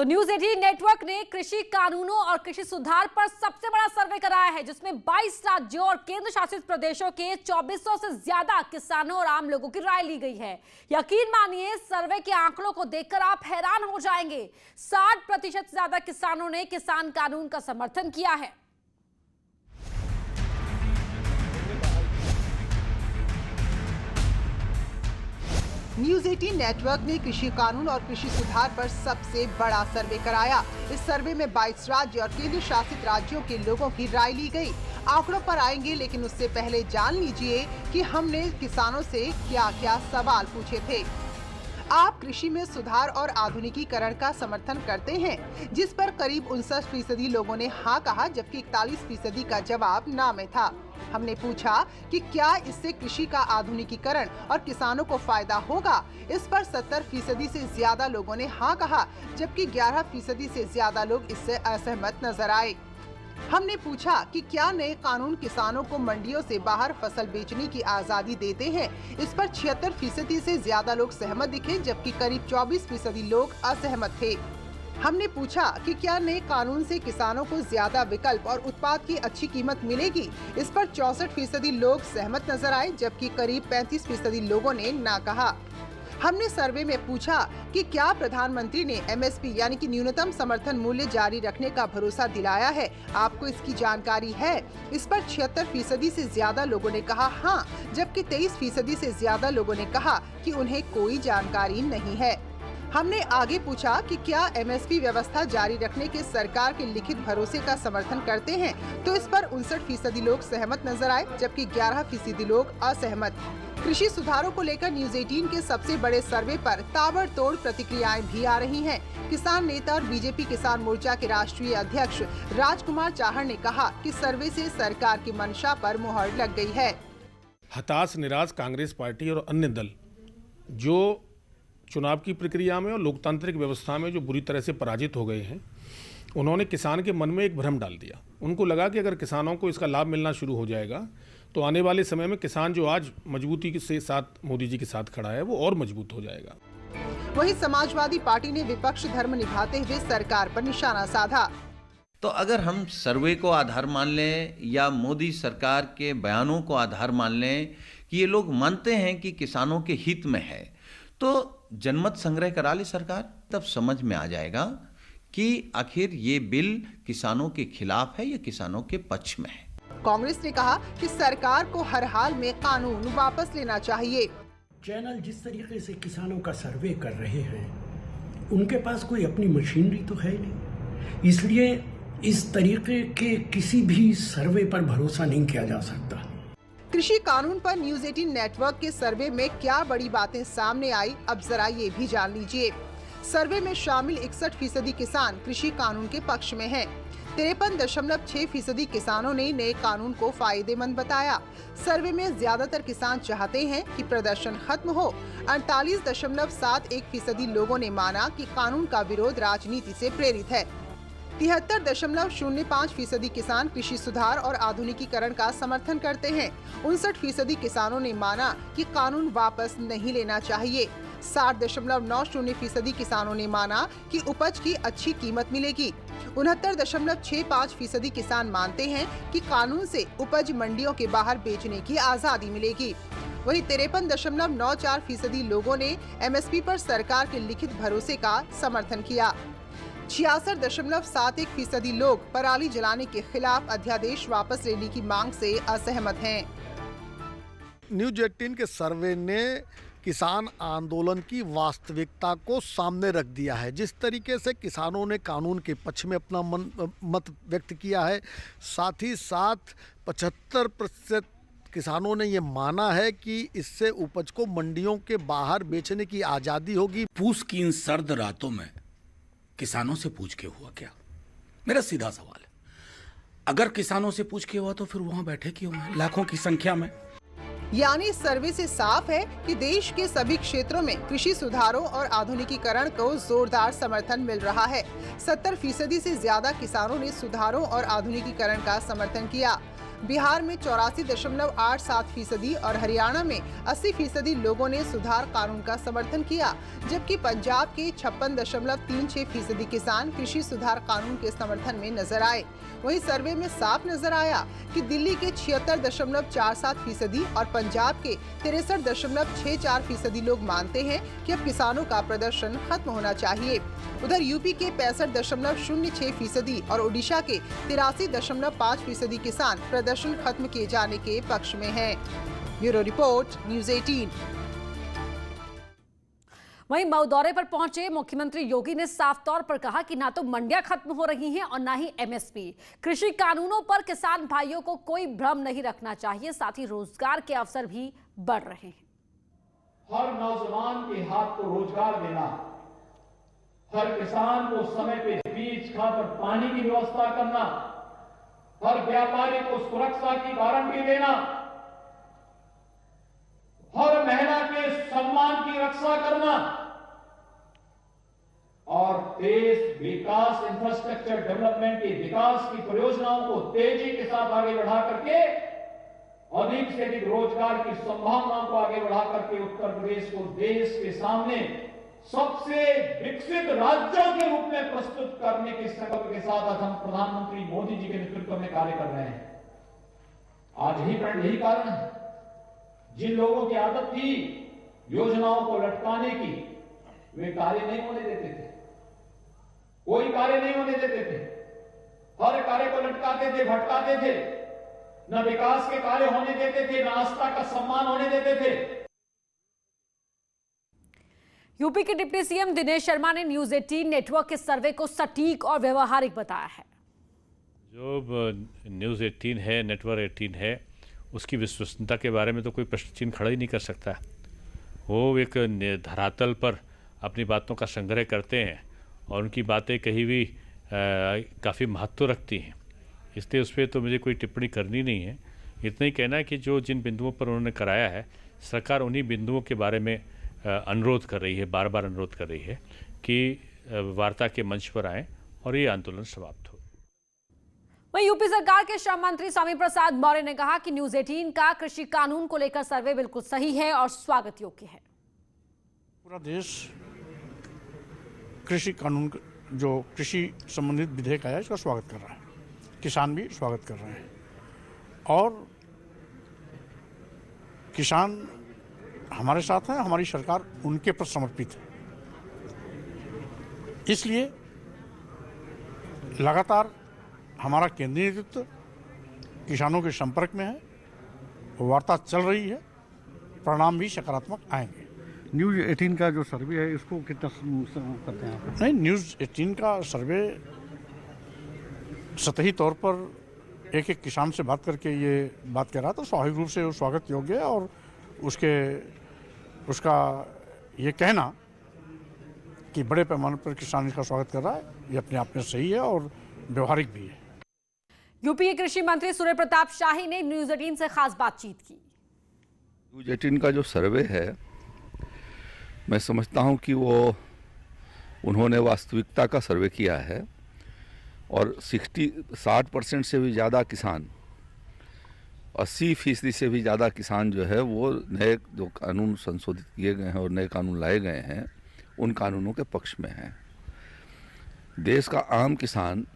तो news 18 network ने कृषि कानूनों और कृषि सुधार पर सबसे बड़ा सर्वे कराया है, जिसमें 22 राज्यों और केंद्र शासित प्रदेशों के 2400 से ज्यादा किसानों और आम लोगों की राय ली गई है। यकीन मानिए, सर्वे के आंकड़ों को देखकर आप हैरान हो जाएंगे। 60% से ज्यादा किसानों ने किसान कानून का समर्थन किया है। न्यूज 18 नेटवर्क ने कृषि कानून और कृषि सुधार पर सबसे बड़ा सर्वे कराया। इस सर्वे में 22 राज्य और केंद्र शासित राज्यों के लोगों की राय ली गई। आंकड़ों पर आएंगे, लेकिन उससे पहले जान लीजिए कि हमने किसानों से क्या-क्या सवाल पूछे थे। आप कृषि में सुधार और आधुनिकीकरण का समर्थन करते हैं, जिस पर करीब 59% लोगों ने हाँ कहा, जबकि 41% का जवाब ना में था। हमने पूछा कि क्या इससे कृषि का आधुनिकीकरण और किसानों को फायदा होगा। इस पर 70% से ज्यादा लोगों ने हाँ कहा, जबकि 11% से ज्यादा लोग इससे असहमत नजर आए। हमने पूछा कि क्या नए कानून किसानों को मंडियों से बाहर फसल बेचने की आजादी देते हैं। इस पर 76% से ज्यादा लोग सहमत दिखे, जबकि करीब 24% लोग असहमत थे। हमने पूछा कि क्या नए कानून से किसानों को ज्यादा विकल्प और उत्पाद की अच्छी कीमत मिलेगी। इस पर 64% लोग सहमत नजर आए, जबकि करीब 35% लोगों ने ना कहा। हमने सर्वे में पूछा कि क्या प्रधानमंत्री ने MSP यानी कि न्यूनतम समर्थन मूल्य जारी रखने का भरोसा दिलाया है, आपको इसकी जानकारी है। इस पर 76% से ज्यादा लोगों ने कहा हाँ, जबकि 23% से ज्यादा लोगों ने कहा कि उन्हें कोई जानकारी नहीं है। हमने आगे पूछा कि क्या MSP व्यवस्था जारी रखने के सरकार के लिखित भरोसे का समर्थन करते हैं, तो इस पर 59% लोग सहमत नजर आए, जबकि 11% लोग असहमत। कृषि सुधारों को लेकर न्यूज 18 के सबसे बड़े सर्वे पर ताबड़तोड़ प्रतिक्रियाएं भी आ रही हैं। किसान नेता और बीजेपी किसान मोर्चा के राष्ट्रीय अध्यक्ष राजकुमार चाहर ने कहा कि सर्वे से सरकार की मंशा पर मुहर लग गई है। हताश निराश कांग्रेस पार्टी और अन्य दल जो चुनाव की प्रक्रिया में और लोकतांत्रिक व्यवस्था में जो बुरी तरह से पराजित हो गए हैं, उन्होंने किसान के मन में एक भ्रम डाल दिया। उनको लगा कि अगर किसानों को इसका लाभ मिलना शुरू हो जाएगा तो आने वाले समय में किसान जो आज मजबूती के साथ मोदी जी के साथ खड़ा है, वो और मजबूत हो जाएगा। वहीं समाजवादी पार्टी ने विपक्ष धर्म निभाते हुए सरकार पर निशाना साधा। तो अगर हम सर्वे को आधार मान लें या मोदी सरकार के बयानों को आधार मान लें कि ये लोग मानते हैं कि किसानों के हित में है, तो जनमत संग्रह करा ले सरकार, तब समझ में आ जाएगा कि आखिर ये बिल किसानों के खिलाफ है या किसानों के पक्ष में है। कांग्रेस ने कहा कि सरकार को हर हाल में कानून वापस लेना चाहिए। चैनल जिस तरीके से किसानों का सर्वे कर रहे हैं, उनके पास कोई अपनी मशीनरी तो है नहीं, इसलिए इस तरीके के किसी भी सर्वे पर भरोसा नहीं किया जा सकता। कृषि कानून पर न्यूज 18 नेटवर्क के सर्वे में क्या बड़ी बातें सामने आई, अब जरा ये भी जान लीजिए। सर्वे में शामिल 61% किसान कृषि कानून के पक्ष में हैं। 53.6% किसानों ने नए कानून को फायदेमंद बताया। सर्वे में ज्यादातर किसान चाहते हैं कि प्रदर्शन खत्म हो। 48.71% लोगों ने माना कि कानून का विरोध राजनीति से प्रेरित है। 73.05% किसान कृषि सुधार और आधुनिकीकरण का समर्थन करते हैं। 59% किसानों ने माना कि कानून वापस नहीं लेना चाहिए। 60.90% किसानों ने माना कि उपज की अच्छी कीमत मिलेगी। 69.65% किसान मानते हैं कि कानून से उपज मंडियों के बाहर बेचने की आजादी मिलेगी। वहीं 53.94% लोगों ने MSP पर सरकार के लिखित भरोसे का समर्थन किया। 66.71% लोग पराली जलाने के खिलाफ अध्यादेश वापस लेने की मांग से असहमत हैं। न्यूज 18 के सर्वे ने किसान आंदोलन की वास्तविकता को सामने रख दिया है। जिस तरीके से किसानों ने कानून के पक्ष में अपना मत व्यक्त किया है, साथ ही साथ 75% किसानों ने ये माना है कि इससे उपज को मंडियों के बाहर बेचने की आज़ादी होगी। पूस की इन सर्द रातों में किसानों से पूछ के हुआ क्या? मेरा सीधा सवाल है। अगर किसानों से पूछ के हुआ तो फिर वहां बैठे क्यों हैं लाखों की संख्या में? यानी सर्वे से साफ है कि देश के सभी क्षेत्रों में कृषि सुधारों और आधुनिकीकरण को जोरदार समर्थन मिल रहा है। 70% से ज्यादा किसानों ने सुधारों और आधुनिकीकरण का समर्थन किया। बिहार में 84.87% और हरियाणा में 80% लोगों ने सुधार कानून का समर्थन किया, जबकि पंजाब के 56.36% किसान कृषि सुधार कानून के समर्थन में नजर आए। वहीं सर्वे में साफ नजर आया कि दिल्ली के 76.47% और पंजाब के 63.64% लोग मानते हैं कि अब किसानों का प्रदर्शन खत्म होना चाहिए। उधर यूपी के 65.06% और ओडिशा के 83.5% किसान प्रदर्शन खत्म किए जाने के पक्ष में हैं। Bureau report, news 18। वहीं मऊ दौरे पर पहुंचे मुख्यमंत्री योगी ने साफ तौर पर कहा कि ना तो मंडियां खत्म हो रही हैं और ना ही एमएसपी। कृषि कानूनों पर किसान भाइयों को कोई भ्रम नहीं रखना चाहिए, साथ ही रोजगार के अवसर भी बढ़ रहे हैं। हर नौजवान के हाथ को रोजगार देना, हर किसान को समय पे बीज, खाद और पानी की व्यवस्था करना, हर व्यापारी को सुरक्षा की गारंटी देना, हर महिला के सम्मान की रक्षा करना और देश विकास, इंफ्रास्ट्रक्चर डेवलपमेंट की विकास की परियोजनाओं को तेजी के साथ आगे बढ़ा करके अधिक से अधिक रोजगार की संभावनाओं को आगे बढ़ा करके उत्तर प्रदेश को देश के सामने सबसे विकसित राज्यों के रूप में प्रस्तुत करने के संकल्प के साथ आज हम प्रधानमंत्री मोदी जी के नेतृत्व में कार्य कर रहे हैं। आज यही कारण है, जिन लोगों की आदत थी योजनाओं को लटकाने की, वे कार्य नहीं होने देते थे, कोई कार्य नहीं होने देते थे, हर कार्य को लटकाते थे, भटकाते थे, न विकास के कार्य होने देते थे, न आस्था का सम्मान होने देते थे। यूपी के डिप्टी सीएम दिनेश शर्मा ने न्यूज़ 18 नेटवर्क के सर्वे को सटीक और व्यवहारिक बताया है। जो न्यूज़ 18 है, नेटवर्क 18 है, उसकी विश्वसनीयता के बारे में तो कोई प्रश्न चिन्ह खड़ा ही नहीं कर सकता। वो एक धरातल पर अपनी बातों का संग्रह करते हैं और उनकी बातें कहीं भी काफ़ी महत्व रखती हैं, इसलिए उस पर तो मुझे कोई टिप्पणी करनी नहीं है। इतना ही कहना है कि जो जिन बिंदुओं पर उन्होंने कराया है, सरकार उन्हीं बिंदुओं के बारे में अनुरोध कर रही है, बार बार अनुरोध कर रही है कि वार्ता के मंच पर आएँ और ये आंदोलन समाप्त हो। वहीं यूपी सरकार के श्रम मंत्री स्वामी प्रसाद मौर्य ने कहा कि न्यूज़ 18 का कृषि कानून को लेकर सर्वे बिल्कुल सही है और स्वागत योग्य है। पूरा देश कृषि कानून, जो कृषि संबंधित विधेयक आया, इसका स्वागत कर रहा है, किसान भी स्वागत कर रहे हैं और किसान हमारे साथ हैं, हमारी सरकार उनके प्रति समर्पित है। इसलिए लगातार हमारा केंद्रीय नेतृत्व किसानों के संपर्क में है, वार्ता चल रही है, परिणाम भी सकारात्मक आएंगे। न्यूज़ 18 का जो सर्वे है, इसको कितना करते हैं आप? नहीं, न्यूज़ 18 का सर्वे सतही तौर पर एक एक किसान से बात करके ये बात कह रहा था, स्वाभाविक रूप से वो स्वागत योग्य है और उसका ये कहना कि बड़े पैमाने पर किसान इसका स्वागत कर रहा है, ये अपने आप में सही है और व्यवहारिक भी है। यूपी के कृषि मंत्री सूर्य प्रताप शाही ने न्यूज़ 18 से खास बातचीत की। न्यूज़ 18 का जो सर्वे है, मैं समझता हूं कि वो उन्होंने वास्तविकता का सर्वे किया है और 60% से भी ज़्यादा किसान, 80% से भी ज़्यादा किसान जो है वो नए जो कानून संशोधित किए गए हैं और नए कानून लाए गए हैं, उन कानूनों के पक्ष में हैं। देश का आम किसान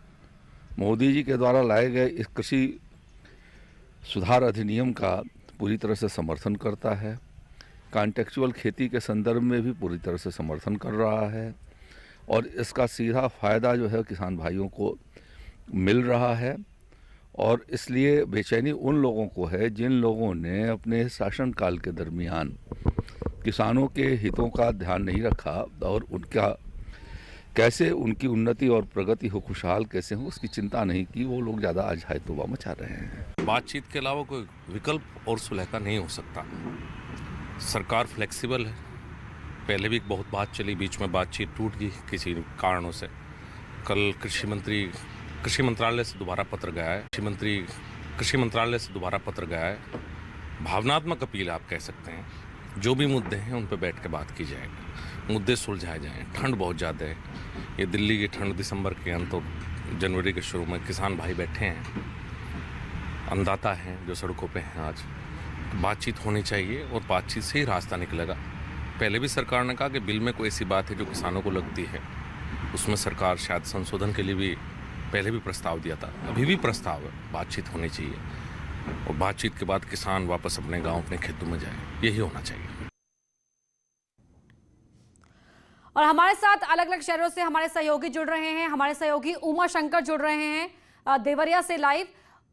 मोदी जी के द्वारा लाए गए इस कृषि सुधार अधिनियम का पूरी तरह से समर्थन करता है, कॉन्टेक्चुअल खेती के संदर्भ में भी पूरी तरह से समर्थन कर रहा है और इसका सीधा फ़ायदा जो है किसान भाइयों को मिल रहा है। और इसलिए बेचैनी उन लोगों को है जिन लोगों ने अपने शासनकाल के दरमियान किसानों के हितों का ध्यान नहीं रखा और उनका कैसे उनकी उन्नति और प्रगति हो, खुशहाल कैसे हो, उसकी चिंता नहीं की। वो लोग ज़्यादा आज हाय तौबा मचा रहे हैं। बातचीत के अलावा कोई विकल्प और सुलह का नहीं हो सकता। सरकार फ्लेक्सिबल है, पहले भी बहुत बात चली, बीच में बातचीत टूट गई किसी कारणों से। कल कृषि मंत्रालय से दोबारा पत्र गया है, कृषि मंत्रालय से दोबारा पत्र गया है। भावनात्मक अपील आप कह सकते हैं, जो भी मुद्दे हैं उन पर बैठ के बात की जाएगी, मुद्दे सुलझाए जाएं। ठंड बहुत ज़्यादा है, ये दिल्ली की ठंड दिसंबर के अंत और जनवरी के शुरू में किसान भाई बैठे हैं, अन्नदाता हैं जो सड़कों पे हैं आज। बातचीत होनी चाहिए और बातचीत से ही रास्ता निकलेगा। पहले भी सरकार ने कहा कि बिल में कोई ऐसी बात है जो किसानों को लगती है, उसमें सरकार शायद संशोधन के लिए भी पहले भी प्रस्ताव दिया था, अभी भी प्रस्ताव है। बातचीत होनी चाहिए और बातचीत के बाद किसान वापस अपने गांव अपने खेतों में जाए, यही होना चाहिए। और हमारे साथ अलग अलग शहरों से हमारे सहयोगी जुड़ रहे हैं। हमारे सहयोगी उमा शंकर जुड़ रहे हैं देवरिया से लाइव।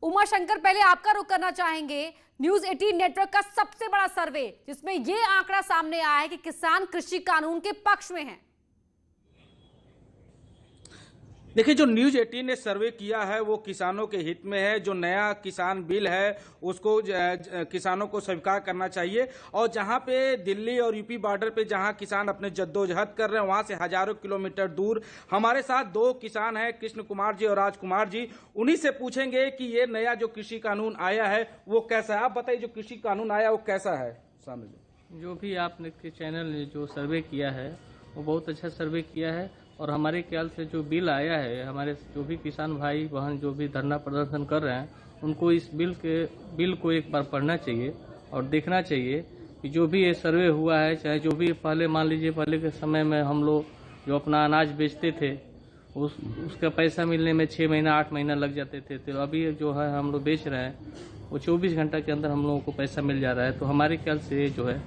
उमा शंकर, पहले आपका रुख करना चाहेंगे न्यूज 18 नेटवर्क का सबसे बड़ा सर्वे जिसमें यह आंकड़ा सामने आया है कि किसान कृषि कानून के पक्ष में हैं। देखिए, जो न्यूज 18 ने सर्वे किया है वो किसानों के हित में है। जो नया किसान बिल है उसको किसानों को स्वीकार करना चाहिए। और जहां पे दिल्ली और यूपी बॉर्डर पे जहां किसान अपने जद्दोजहद कर रहे हैं, वहां से हजारों किलोमीटर दूर हमारे साथ दो किसान हैं, कृष्ण कुमार जी और राजकुमार जी। उन्हीं से पूछेंगे कि ये नया जो कृषि कानून आया है वो कैसा है। आप बताइए, जो कृषि कानून आया वो कैसा है? सामने जो भी आपने के चैनल ने जो सर्वे किया है वो बहुत अच्छा सर्वे किया है। और हमारे ख्याल से जो बिल आया है, हमारे जो भी किसान भाई बहन जो भी धरना प्रदर्शन कर रहे हैं, उनको इस बिल को एक बार पढ़ना चाहिए और देखना चाहिए कि जो भी ये सर्वे हुआ है, चाहे जो भी पहले मान लीजिए पहले के समय में हम लोग जो अपना अनाज बेचते थे उसका पैसा मिलने में 6 महीना 8 महीना लग जाते थे, तो अभी जो है हम लोग बेच रहे हैं वो 24 घंटा के अंदर हम लोगों को पैसा मिल जा रहा है। तो हमारे ख्याल से जो है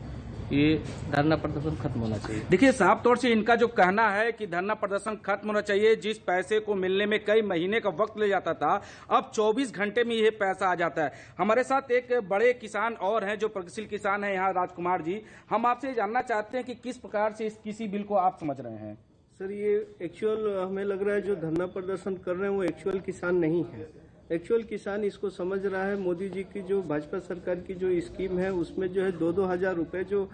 ये धरना प्रदर्शन खत्म होना चाहिए। देखिए, साफ तौर से इनका जो कहना है कि धरना प्रदर्शन खत्म होना चाहिए। जिस पैसे को मिलने में कई महीने का वक्त ले जाता था, अब 24 घंटे में ये पैसा आ जाता है। हमारे साथ एक बड़े किसान और हैं जो प्रगतिशील किसान हैं यहाँ, राजकुमार जी। हम आपसे जानना चाहते हैं कि किस प्रकार से इस किसी बिल को आप समझ रहे हैं? सर, ये एक्चुअल हमें लग रहा है जो धरना प्रदर्शन कर रहे हैं वो एक्चुअल किसान नहीं है। एक्चुअल किसान इसको समझ रहा है मोदी जी की जो भाजपा सरकार की जो स्कीम है उसमें जो है 2-2 हज़ार रुपये जो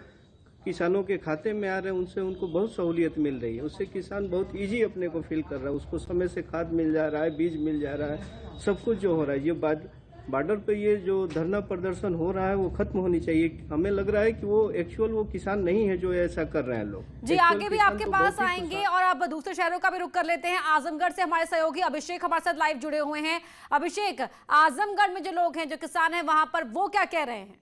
किसानों के खाते में आ रहे हैं उनसे उनको बहुत सहूलियत मिल रही है। उससे किसान बहुत इजी अपने को फील कर रहा है, उसको समय से खाद मिल जा रहा है, बीज मिल जा रहा है, सब कुछ जो हो रहा है। ये बॉर्डर पे ये जो धरना प्रदर्शन हो रहा है वो खत्म होनी चाहिए। हमें लग रहा है कि वो एक्चुअल वो किसान नहीं है जो ऐसा कर रहे हैं लोग। जी, आगे भी आपके पास आएंगे और अब दूसरे शहरों का भी रुख कर लेते हैं। आजमगढ़ से हमारे सहयोगी अभिषेक हमारे साथ लाइव जुड़े हुए हैं। अभिषेक, आजमगढ़ में जो लोग हैं, जो किसान हैं, वहां पर वो क्या कह रहे हैं?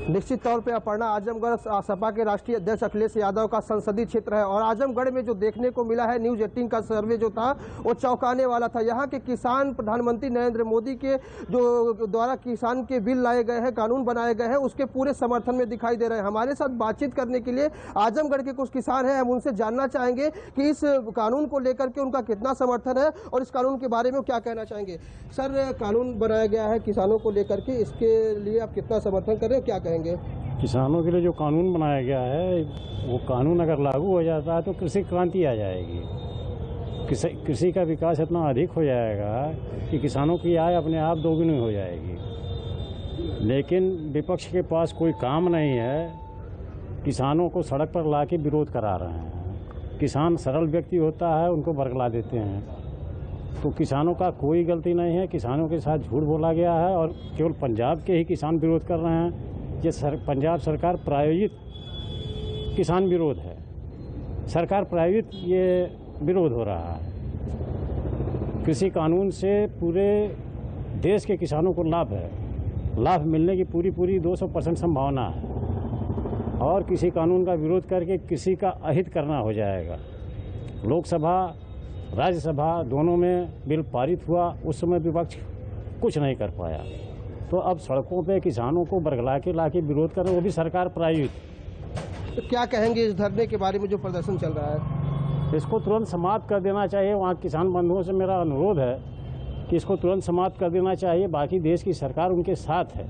निश्चित तौर पे अपर्णा, आजमगढ़ सपा के राष्ट्रीय अध्यक्ष अखिलेश यादव का संसदीय क्षेत्र है और आजमगढ़ में जो देखने को मिला है, न्यूज 18 का सर्वे जो था वो चौंकाने वाला था। यहाँ के किसान प्रधानमंत्री नरेंद्र मोदी के जो द्वारा किसान के बिल लाए गए हैं, कानून बनाए गए हैं, उसके पूरे समर्थन में दिखाई दे रहे हैं। हमारे साथ बातचीत करने के लिए आजमगढ़ के कुछ किसान हैं, हम उनसे जानना चाहेंगे कि इस कानून को लेकर के उनका कितना समर्थन है और इस कानून के बारे में क्या कहना चाहेंगे। सर, कानून बनाया गया है किसानों को लेकर के, इसके लिए आप कितना समर्थन कर रहे हैं, क्या कहेंगे? किसानों के लिए जो कानून बनाया गया है वो कानून अगर लागू हो जाता है तो कृषि क्रांति आ जाएगी। कृषि का विकास इतना अधिक हो जाएगा कि किसानों की आय अपने आप दोगुनी हो जाएगी। लेकिन विपक्ष के पास कोई काम नहीं है, किसानों को सड़क पर ला के विरोध करा रहे हैं। किसान सरल व्यक्ति होता है, उनको बरगला देते हैं। तो किसानों का कोई गलती नहीं है, किसानों के साथ झूठ बोला गया है और केवल पंजाब के ही किसान विरोध कर रहे हैं। ये पंजाब सरकार प्रायोजित किसान विरोध है, सरकार प्रायोजित ये विरोध हो रहा है। कृषि कानून से पूरे देश के किसानों को लाभ है, लाभ मिलने की पूरी 200% संभावना है और किसी कानून का विरोध करके किसी का अहित करना हो जाएगा। लोकसभा राज्यसभा दोनों में बिल पारित हुआ, उस समय विपक्ष कुछ नहीं कर पाया, तो अब सड़कों पे किसानों को बरगला के ला के विरोध कर रहे, वो भी सरकार प्रायोजित। तो क्या कहेंगे इस धरने के बारे में जो प्रदर्शन चल रहा है? इसको तुरंत समाप्त कर देना चाहिए। वहाँ किसान बंधुओं से मेरा अनुरोध है कि इसको तुरंत समाप्त कर देना चाहिए। बाकी देश की सरकार उनके साथ है।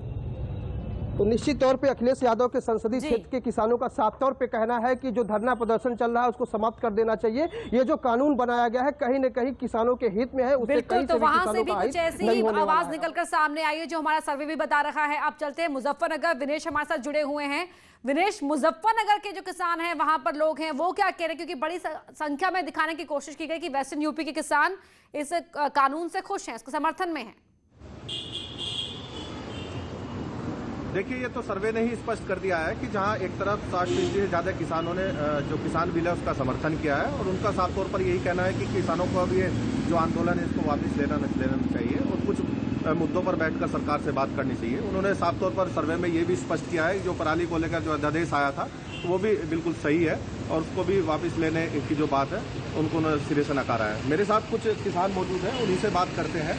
तो निश्चित तौर पे अखिलेश यादव के संसदीय क्षेत्र के किसानों का साफ तौर पे कहना है कि जो धरना प्रदर्शन चल रहा है उसको समाप्त कर देना चाहिए। ये जो कानून बनाया गया है कहीं न कहीं किसानों के हित में है। उससे बिल्कुल, तो वहां से भी कुछ ऐसी ही आवाज निकलकर सामने आई है जो हमारा सर्वे भी बता रहा है। अब चलते हैं मुजफ्फरनगर, विनेश हमारे साथ जुड़े हुए हैं। विनेश, मुजफ्फरनगर के जो किसान हैं, वहां पर लोग हैं, वो क्या कह रहे हैं? क्योंकि बड़ी संख्या में दिखाने की कोशिश की गई कि वेस्टर्न यूपी के किसान इस कानून से खुश हैं, इसके समर्थन में हैं। देखिए, ये तो सर्वे ने ही स्पष्ट कर दिया है कि जहां एक तरफ 60% से ज़्यादा किसानों ने जो किसान बिल है उसका समर्थन किया है और उनका साफ तौर पर यही कहना है कि किसानों को अब ये जो आंदोलन है इसको वापस लेना चाहिए और कुछ मुद्दों पर बैठकर सरकार से बात करनी चाहिए। उन्होंने साफ तौर पर सर्वे में ये भी स्पष्ट किया है जो पराली को लेकर जो अध्यादेश आया था तो वो भी बिल्कुल सही है और उसको भी वापस लेने की जो बात है उनको सिरे से नकारा है। मेरे साथ कुछ किसान मौजूद हैं, उन्हीं से बात करते हैं।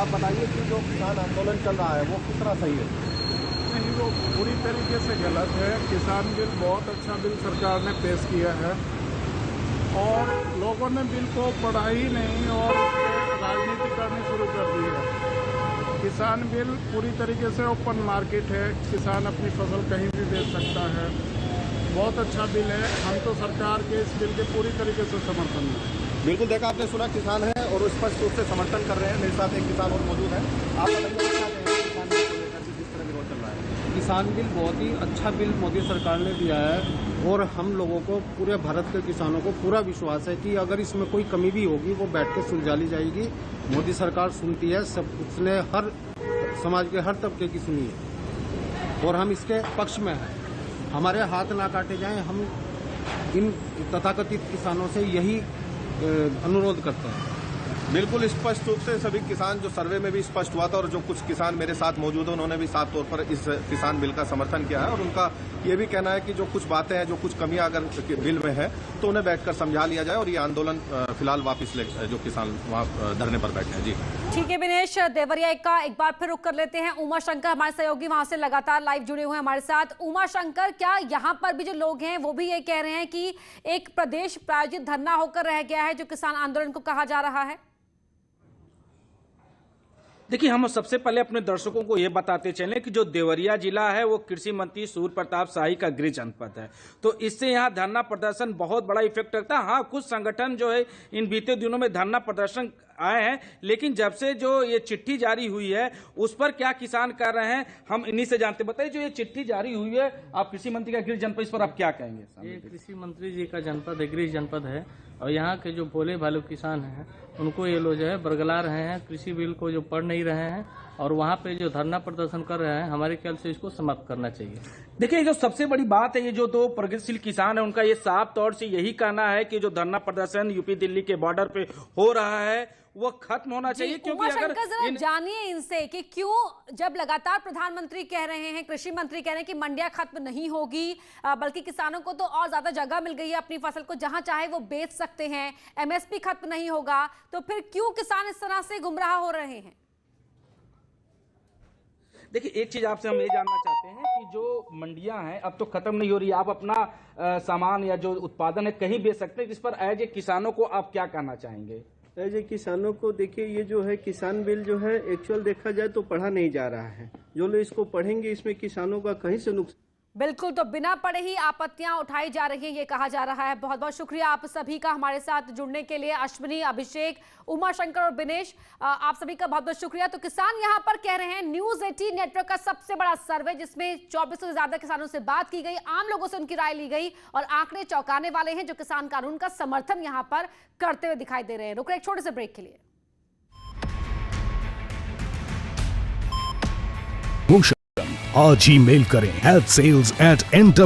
आप बताइए कि जो किसान आंदोलन चल रहा है वो किस तरह सही है? नहीं, वो पूरी तरीके से गलत है। किसान बिल बहुत अच्छा बिल सरकार ने पेश किया है और लोगों ने बिल को पढ़ा ही नहीं और राजनीति करनी शुरू कर दी है। किसान बिल पूरी तरीके से ओपन मार्केट है, किसान अपनी फसल कहीं भी बेच सकता है। बहुत अच्छा बिल है। हम तो सरकार के इस बिल के पूरी तरीके से समर्थन में। बिल्कुल, देखा आपने, सुना किसान है और स्पष्ट रूप से समर्थन कर रहे हैं। मेरे साथ एक किसान और मौजूद है। आप किसान बिल बहुत ही अच्छा बिल मोदी सरकार ने दिया है और हम लोगों को, पूरे भारत के किसानों को पूरा विश्वास है कि अगर इसमें कोई कमी भी होगी वो बैठ के सुलझा ली जाएगी। मोदी सरकार सुनती है, सब उसने हर समाज के हर तबके की सुनी है और हम इसके पक्ष में हैं। हमारे हाथ ना काटे जाएं, हम इन तथाकथित किसानों से यही अनुरोध करते हैं। बिल्कुल स्पष्ट रूप से सभी किसान, जो सर्वे में भी स्पष्ट हुआ था और जो कुछ किसान मेरे साथ मौजूद हैं उन्होंने भी साफ तौर पर इस किसान बिल का समर्थन किया है और उनका ये भी कहना है कि जो कुछ बातें हैं, जो कुछ कमियां अगर बिल में है तो उन्हें बैठकर समझा लिया जाए और ये आंदोलन फिलहाल वापस ले जो किसान वहाँ धरने पर बैठे हैं। जी ठीक है विनेश, देवरिया का एक बार फिर रुक कर लेते हैं। उमा शंकर हमारे सहयोगी वहां से लगातार लाइव जुड़े हुए हैं हमारे साथ। उमा शंकर, क्या यहाँ पर भी जो लोग हैं वो भी ये कह रहे हैं कि एक प्रदेश प्रायोजित धरना होकर रह गया है जो किसान आंदोलन को कहा जा रहा है? देखिए, हम सबसे पहले अपने दर्शकों को ये बताते चलें कि जो देवरिया जिला है वो कृषि मंत्री सूर्य प्रताप शाही का गृह जनपद है, तो इससे यहाँ धरना प्रदर्शन बहुत बड़ा इफेक्ट रखता है। हाँ, कुछ संगठन जो है इन बीते दिनों में धरना प्रदर्शन आए हैं, लेकिन जब से जो ये चिट्ठी जारी हुई है उस पर क्या किसान कर रहे हैं हम इन्हीं से जानते। बताइए, जो ये चिट्ठी जारी हुई है, आप कृषि मंत्री का गृह जनपद, इस पर आप क्या कहेंगे? ये कृषि मंत्री जी का जनपद है, गृह जनपद है और यहाँ के जो भोले भालू किसान हैं उनको ये लोग जो है बरगला रहे हैं, कृषि बिल को जो पढ़ नहीं रहे हैं और वहाँ पे जो धरना प्रदर्शन कर रहे हैं, हमारे ख्याल से इसको समाप्त करना चाहिए। देखिए, जो सबसे बड़ी बात है, ये जो दो प्रगतिशील किसान है उनका ये साफ तौर से यही कहना है कि जो धरना प्रदर्शन यूपी दिल्ली के बॉर्डर पे हो रहा है वो खत्म होना चाहिए। क्योंकि अगर जरा जानिए इनसे कि क्यों, जब लगातार प्रधानमंत्री कह रहे हैं, कृषि मंत्री कह रहे हैं कि मंडियां खत्म नहीं होगी, बल्कि किसानों को तो और ज्यादा जगह मिल गई है अपनी फसल को जहां चाहे वो बेच सकते हैं, एमएसपी खत्म नहीं होगा, तो फिर क्यों किसान इस तरह से गुमराह हो रहे हैं? देखिए, एक चीज आपसे हम ये जानना चाहते हैं कि जो मंडियां हैं अब तो खत्म नहीं हो रही, आप अपना सामान या जो उत्पादन है कहीं बेच सकते हैं, इस पर एज ए किसानों को आप क्या कहना चाहेंगे? एज ए किसानों को देखिए, ये जो है किसान बिल जो है एक्चुअल देखा जाए तो पढ़ा नहीं जा रहा है। जो लोग इसको पढ़ेंगे इसमें किसानों का कहीं से नुकसान। बिल्कुल, तो बिना पढ़े ही आपत्तियां उठाई जा रही हैं ये कहा जा रहा है। बहुत बहुत शुक्रिया आप सभी का हमारे साथ जुड़ने के लिए। अश्विनी, अभिषेक, उमा शंकर और दिनेश, आप सभी का बहुत बहुत शुक्रिया। तो किसान यहां पर कह रहे हैं न्यूज़ 18 नेटवर्क का सबसे बड़ा सर्वे जिसमें 2400 से ज्यादा किसानों से बात की गई, आम लोगों से उनकी राय ली गई और आंकड़े चौंकाने वाले हैं जो किसान कानून का समर्थन यहां पर करते हुए दिखाई दे रहे हैं। रुक रहे एक छोटे से ब्रेक के लिए। आज ही मेल करें healthsales@nw